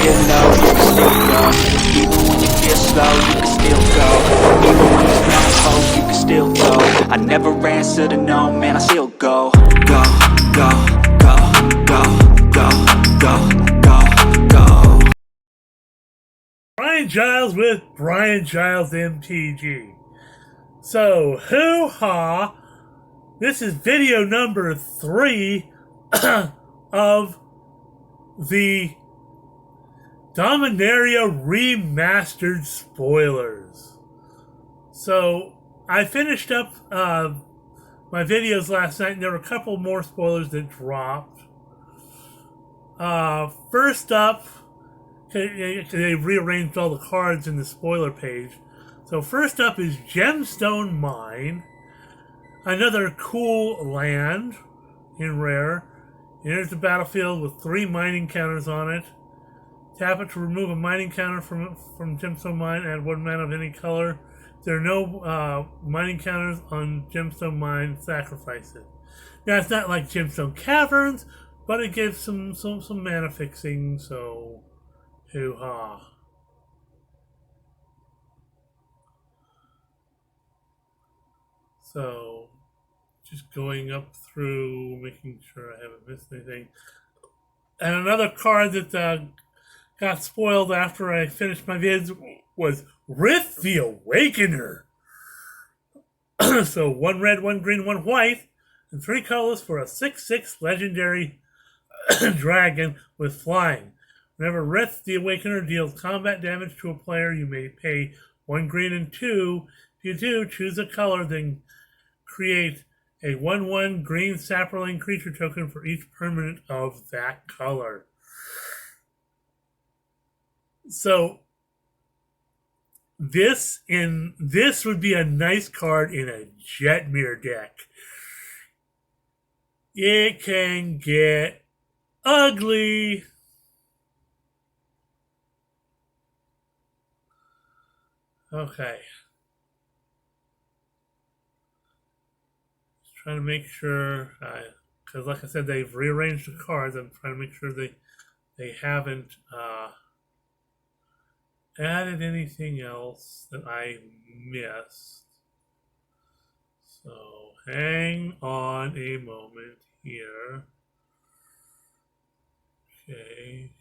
feel low, you can still go. Even when you feel slow, you can still go. Even when there's no hope, you can still go. I never answer to no, man, I still go. Go, go, go, go, go, go, go, go. Brian Giles with Brian Giles MTG. So, hoo-ha! This is video number 3 of the Dominaria Remastered spoilers. So, I finished up my videos last night, and there were a couple more spoilers that dropped. First up, they rearranged all the cards in the spoiler page. So first up is Gemstone Mine, another cool land in rare. Enters the battlefield with 3 mining counters on it. Tap it to remove a mining counter from Gemstone Mine. Add 1 mana of any color. If there are no mining counters on Gemstone Mine, sacrifice it. Now it's not like Gemstone Caverns, but it gives some mana fixing. So, hoo-ha. So, just going up through, making sure I haven't missed anything. And another card that got spoiled after I finished my vids was Rith the Awakener. So 1 red, 1 green, 1 white, and 3 colors for a 6/6 legendary dragon with flying. Whenever Rith the Awakener deals combat damage to a player, you may pay 1 green and 2. If you do, choose a color, then create a 1/1 green sapperling creature token for each permanent of that color. So this would be a nice card in a Jetmir deck. It can get ugly. Okay. Just trying to make sure, because like I said, they've rearranged the cards. I'm trying to make sure they haven't added anything else that I missed. So hang on a moment here. Okay.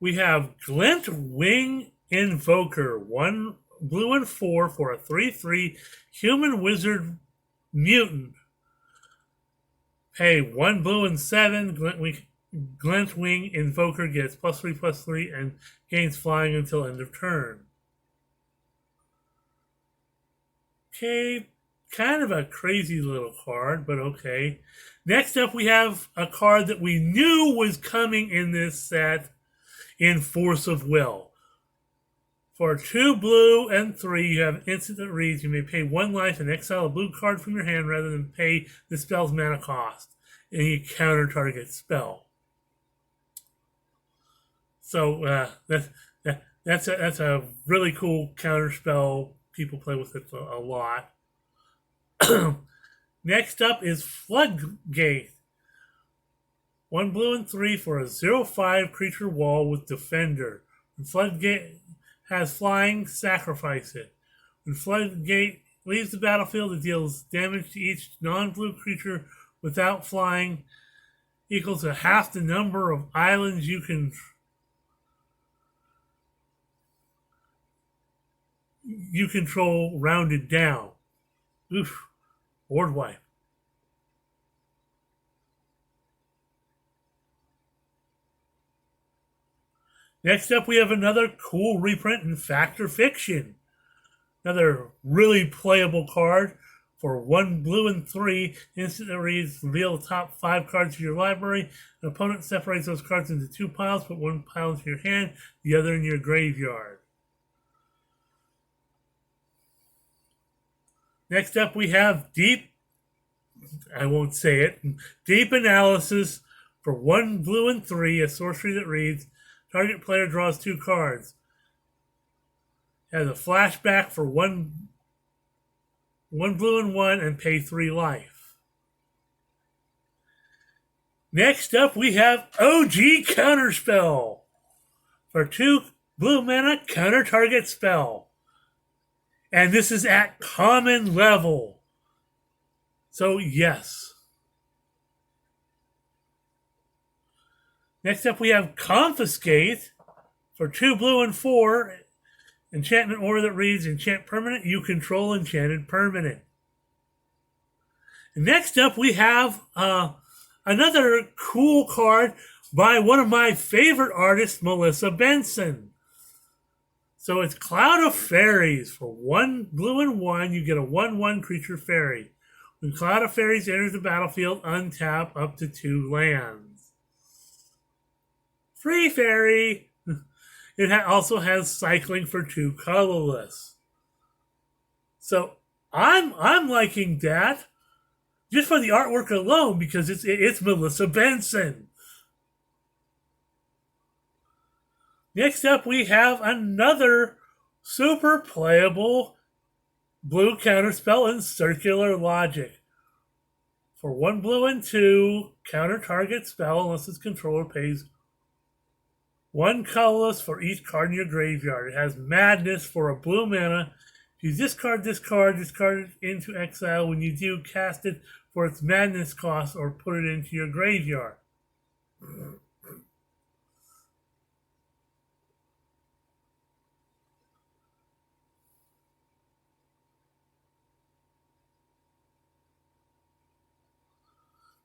We have Glint Wing Invoker, 1 blue and 4 for a 3/3 human wizard mutant. Pay 1 blue and 7. Glint Wing Invoker gets +3/+3 and gains flying until end of turn. Okay, kind of a crazy little card, but okay. Next up, we have a card that we knew was coming in this set in Force of Will. For 2 blue and 3, you have instant that reads, you may pay 1 life and exile a blue card from your hand rather than pay the spell's mana cost. And you counter target spell. So that's a really cool counter spell. People play with it a lot. Next up is Floodgate. 1 blue and 3 for a 0/5 creature wall with Defender. When Floodgate has flying, sacrifice it. When Floodgate leaves the battlefield, it deals damage to each non-blue creature without flying, equal to half the number of islands you control rounded down. Oof. Board wipe. Next up, we have another cool reprint in Fact or Fiction. Another really playable card. For 1 blue and 3, instant that reads, reveal the top 5 cards of your library. An opponent separates those cards into 2 piles, put 1 pile into your hand, the other in your graveyard. Next up, we have Deep Analysis. For 1 blue and 3, a sorcery that reads, target player draws 2 cards. Has a flashback for 1 blue and 1 and pay 3 life. Next up, we have OG Counterspell. For 2 blue mana, counter target spell. And this is at common level. So, yes. Next up, we have Confiscate. For 2 blue and 4, enchantment order that reads enchant permanent, you control enchanted permanent. And next up, we have another cool card by one of my favorite artists, Melissa Benson. So it's Cloud of Fairies. For 1 blue and 1, you get a 1/1 creature fairy. When Cloud of Fairies enters the battlefield, untap up to 2 lands. Free fairy. It also has cycling for 2 colorless. So I'm liking that just for the artwork alone because it's Melissa Benson. Next up, we have another super playable blue counterspell in Circular Logic. For 1 blue and 2, counter target spell unless its controller pays 1 colorless for each card in your graveyard. It has Madness for a blue mana. If you discard this card, discard it into exile. When you do, cast it for its Madness cost or put it into your graveyard.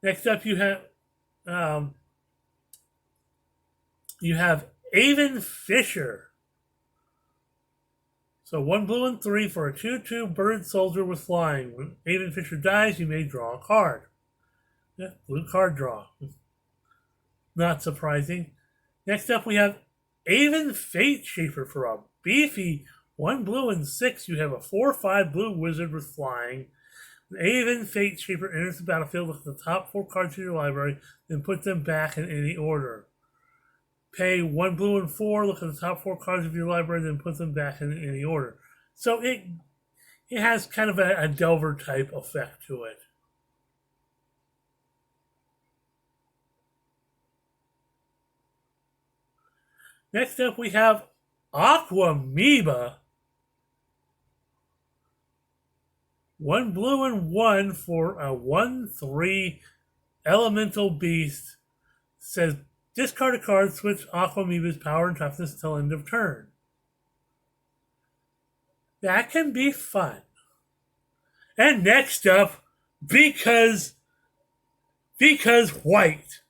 Next up, you have Avon Fisher. So 1 blue and 3 for a 2/2 bird soldier with flying. When Avon Fisher dies, you may draw a card. Yeah, blue card draw. Not surprising. Next up, we have Avon Fate Shaper. For a beefy 1 blue and 6, you have a 4/5 blue wizard with flying. Avon Fate Shaper enters the battlefield with the top 4 cards in your library, then put them back in any order. Pay 1 blue and 4, look at the top 4 cards of your library, then put them back in any order. So it has kind of a Delver type effect to it. Next up, we have Aquamoeba. 1 blue and 1 for a 1/3 elemental beast. Says discard a card, switch Aquamoeba's power and toughness until end of turn. That can be fun. And next up, because white,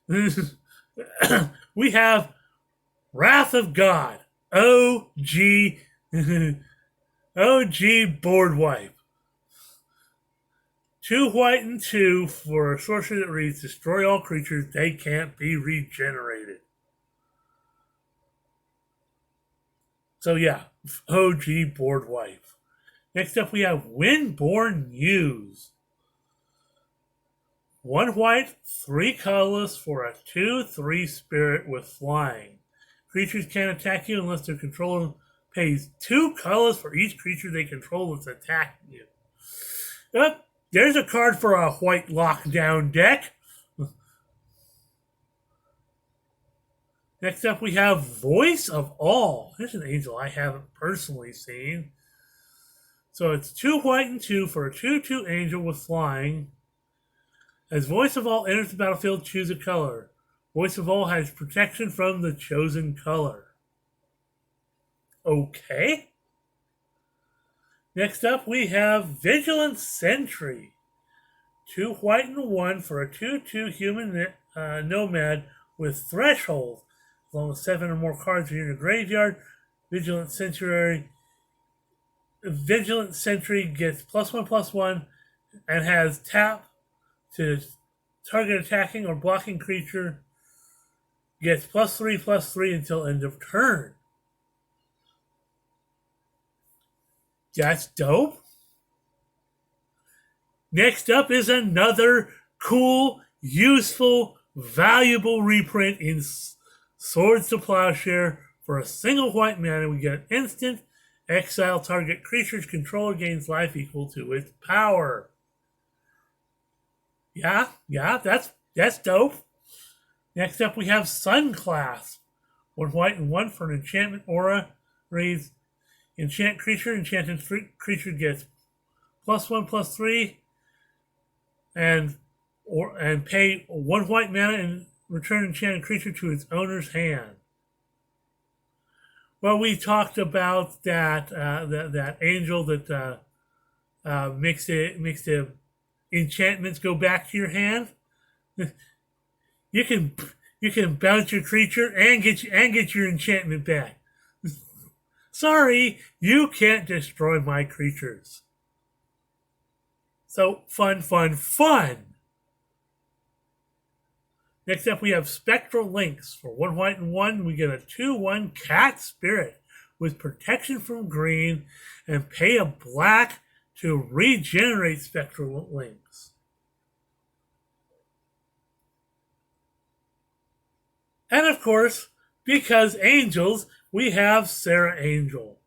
we have Wrath of God, OG board wipe. 2 white and 2 for a sorcery that reads destroy all creatures, they can't be regenerated. So yeah, OG board wipe. Next up we have Windborn Muse. 1 white, 3 colorless for a 2/3 spirit with flying. Creatures can't attack you unless their controller pays 2 colors for each creature they control that's attacking you. Yep. There's a card for a white lockdown deck. Next up, we have Voice of All. Here's an angel I haven't personally seen. So it's 2 white and 2 for a 2/2 angel with flying. As Voice of All enters the battlefield, choose a color. Voice of All has protection from the chosen color. Okay. Next up, we have Vigilant Sentry. 2 white and 1 for a 2/2 human nomad with Threshold. As long as 7 or more cards are in your graveyard, Vigilant Sentry gets +1/+1 and has tap to target attacking or blocking creature. Gets +3/+3 until end of turn. That's dope. Next up is another cool, useful, valuable reprint in Swords to Plowshare. For a single white mana, we get instant exile target creature's controller gains life equal to its power. Yeah, that's dope. Next up, we have Sunclasp. 1 white and 1 for an enchantment aura. Reads, enchant creature. Enchanted creature gets +1/+3. And pay 1 white mana and return enchanted creature to its owner's hand. Well, we talked about that angel that makes the enchantments go back to your hand. You can bounce your creature and get your enchantment back. Sorry, you can't destroy my creatures. So fun. Next up, we have Spectral Links. For 1 white and 1, we get a 2/1 cat spirit with protection from green and pay a black to regenerate Spectral Links. And of course, because angels, we have Sarah Angel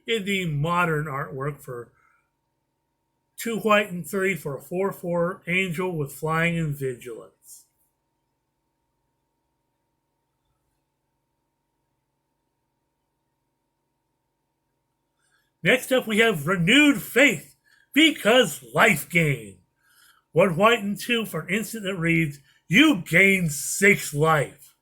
in the modern artwork for 2 white and 3 for a 4/4 angel with flying and vigilance. Next up, we have Renewed Faith, because life gain. 1 white and 2 for an instant that reads, you gain 6 life.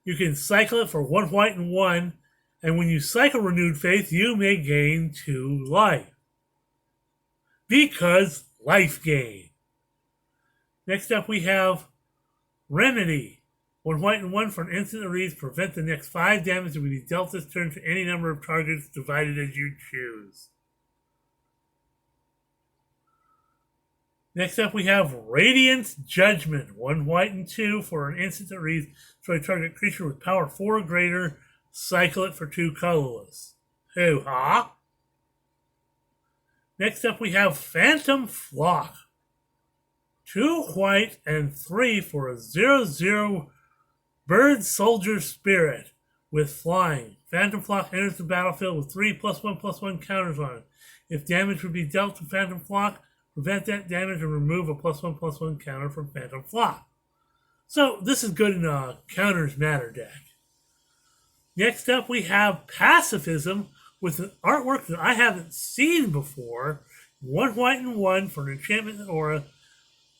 You can cycle it for 1 white and 1, and when you cycle Renewed Faith, you may gain 2 life. Because life gain. Next up, we have Remedy. 1 white and 1 for an instant that reads, prevent the next 5 damage to be dealt this turn to any number of targets divided as you choose. Next up, we have Radiance Judgment. 1 white and 2 for an instant that reads, destroy target creature with power 4 or greater, cycle it for 2 colorless. Hoo-ha! Next up, we have Phantom Flock. 2 white and 3 for a 0/0 Bird Soldier Spirit with flying. Phantom Flock enters the battlefield with 3 +1/+1 counters on it. If damage would be dealt to Phantom Flock, prevent that damage and remove a +1/+1 counter from Phantom Flock. So this is good in a Counters Matter deck. Next up, we have Pacifism with an artwork that I haven't seen before. 1 white and 1 for an enchantment and aura.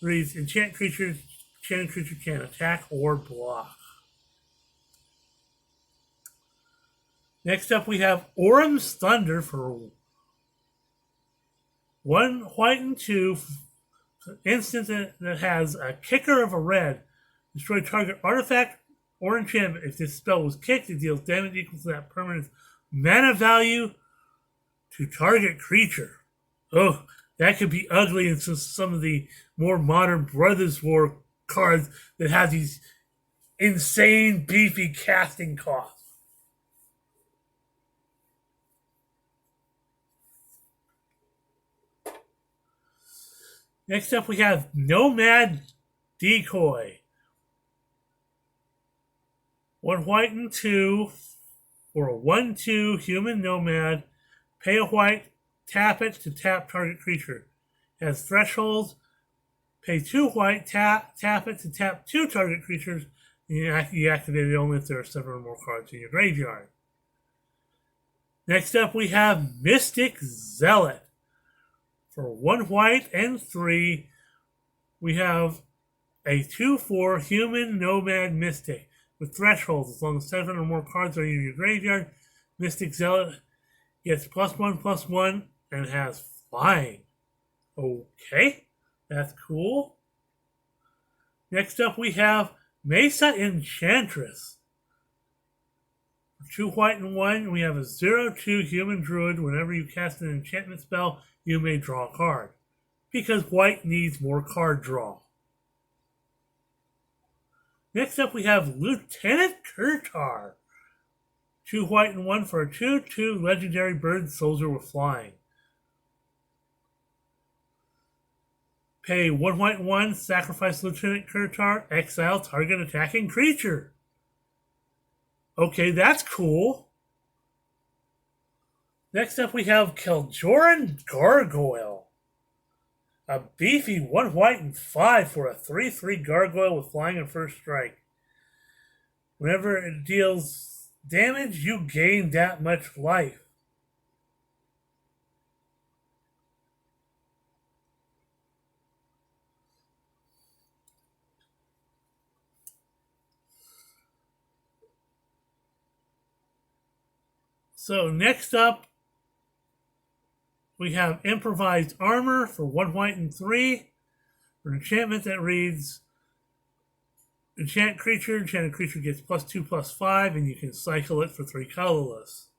Reads, enchanted creature can attack or block. Next up, we have Orum's Thunder for 1 white and 2. Instant that has a kicker of a red. Destroy target artifact or enchantment. If this spell was kicked, it deals damage equal to that permanent mana value to target creature. Oh, that could be ugly in some of the more modern Brothers War cards that have these insane, beefy casting costs. Next up, we have Nomad Decoy. 1 white and 2 for a 1/2 human nomad. Pay a white, tap it to tap target creature. It has thresholds. Pay 2 white, tap it to tap 2 target creatures. You activate it only if there are 7 or more cards in your graveyard. Next up, we have Mystic Zealot. For 1 white and 3, we have a 2/4 human nomad mystic with thresholds. As long as 7 or more cards are in your graveyard, Mystic Zealot gets +1/+1 and has flying. Okay, that's cool. Next up, we have Mesa Enchantress. For 2 white and 1, we have a 0/2 human druid. Whenever you cast an enchantment spell, you may draw a card, because white needs more card draw. Next up, we have Lieutenant Kurtar. 2 white and 1 for a 2/2 legendary bird soldier with flying. Pay 1 white and 1, sacrifice Lieutenant Kurtar, exile target attacking creature. Okay, that's cool. Next up, we have Keljoran Gargoyle. A beefy 1 white and 5 for a 3/3 gargoyle with flying and first strike. Whenever it deals damage, you gain that much life. So next up, we have improvised armor for 1 white and 3 for an enchantment that reads enchanted creature gets +2/+5, and you can cycle it for 3 colorless.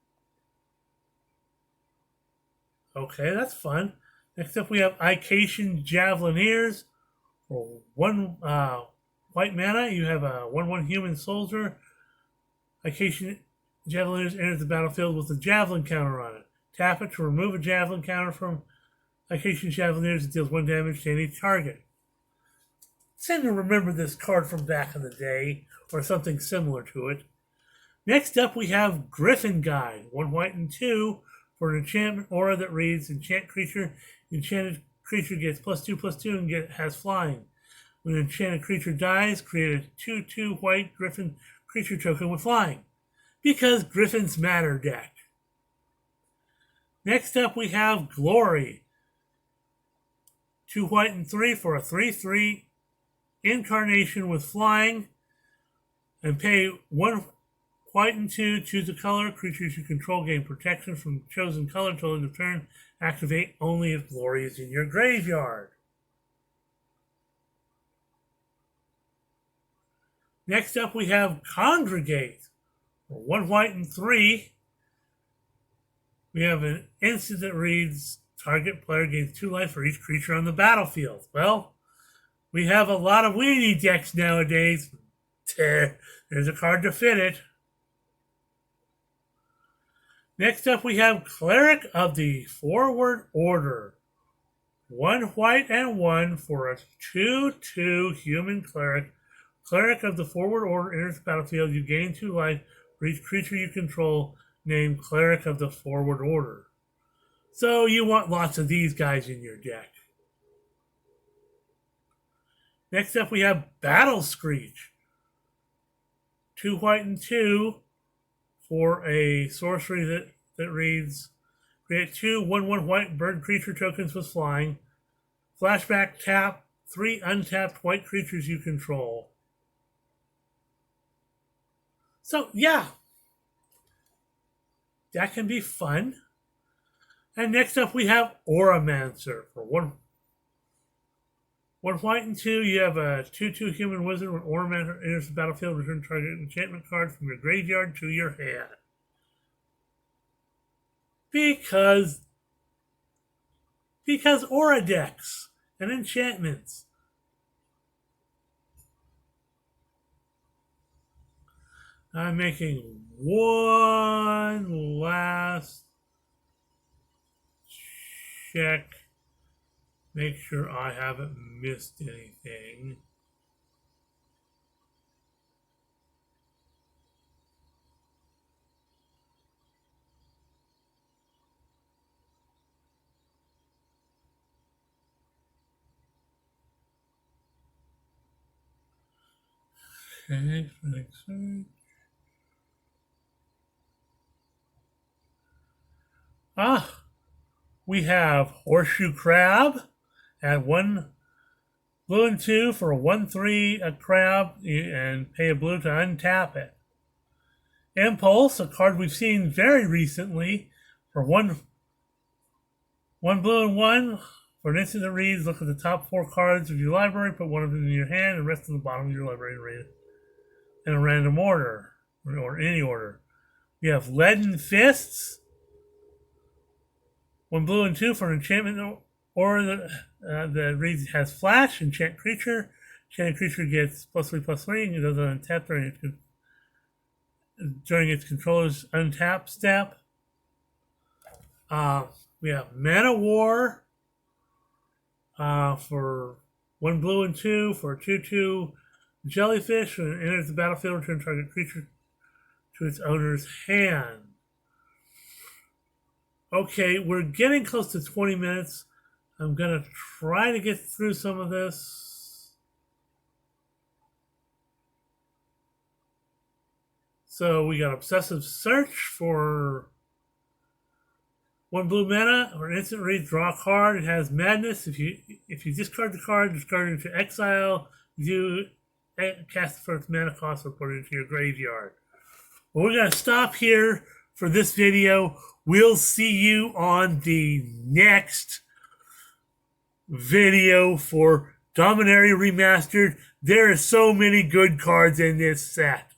Okay, that's fun. Next up, we have Ication Javelineers for 1 white mana. You have a 1/1 human soldier. Ication Javelineers enters the battlefield with a javelin counter on it. Tap it to remove a javelin counter from Ication Javelineers. It deals 1 damage to any target. Seem to remember this card from back in the day, or something similar to it. Next up, we have Griffin Guide, 1 white and 2 for an enchantment aura that reads enchanted creature gets +2/+2 and has flying. When an enchanted creature dies, create a 2/2 white Griffin creature token with flying. Because Griffins matter deck. Next up, we have Glory, 2 white and 3 for a 3/3 incarnation with flying, and pay 1 white and 2, choose a color. Creatures you control gain protection from chosen color until end of turn. Activate only if Glory is in your graveyard. Next up, we have Congregate, 1 white and 3. We have an instant that reads target player gains 2 life for each creature on the battlefield. Well, we have a lot of weenie decks nowadays. There's a card to fit it. Next up, we have Cleric of the Forward Order. 1 white and 1 for a 2/2 human cleric. Cleric of the Forward Order enters the battlefield. You gain 2 life for each creature you control named Cleric of the Forward Order. So you want lots of these guys in your deck. Next up, we have Battle Screech. 2 white and 2 for a sorcery that reads create 2 1/1 white bird creature tokens with flying. Flashback, tap 3 untapped white creatures you control. So, yeah, that can be fun. And next up, we have Auramancer for 1 white and 2. You have a 2/2 human wizard. When Auramancer enters the battlefield, return target enchantment card from your graveyard to your hand. Because Aura decks and enchantments. I'm making one last check. Make sure I haven't missed anything. Okay, next search. We have Horseshoe Crab at 1 blue and 2 for a 1/3 a crab and pay a blue to untap it. Impulse, a card we've seen very recently, for 1 blue and 1 for an instant that reads look at the top 4 cards of your library, put 1 of them in your hand, and the rest on the bottom of your library in a random order or any order. We have Leaden Fists. 1 blue and 2 for an enchantment aura that reads has flash. Enchant creature. Enchanted creature gets +3/+3 and it doesn't untap during its controller's untap step. We have Mana War for 1 blue and 2 for a 2/2 jellyfish. When it enters the battlefield, return target creature to its owner's hand. Okay, we're getting close to 20 minutes. I'm going to try to get through some of this. So we got Obsessive Search for 1 blue mana or instant read, draw a card. It has Madness. If you discard the card, discard it into exile. You cast the first mana cost or put it into your graveyard. Well, we're going to stop here for this video. We'll see you on the next video for Dominaria Remastered. There are so many good cards in this set.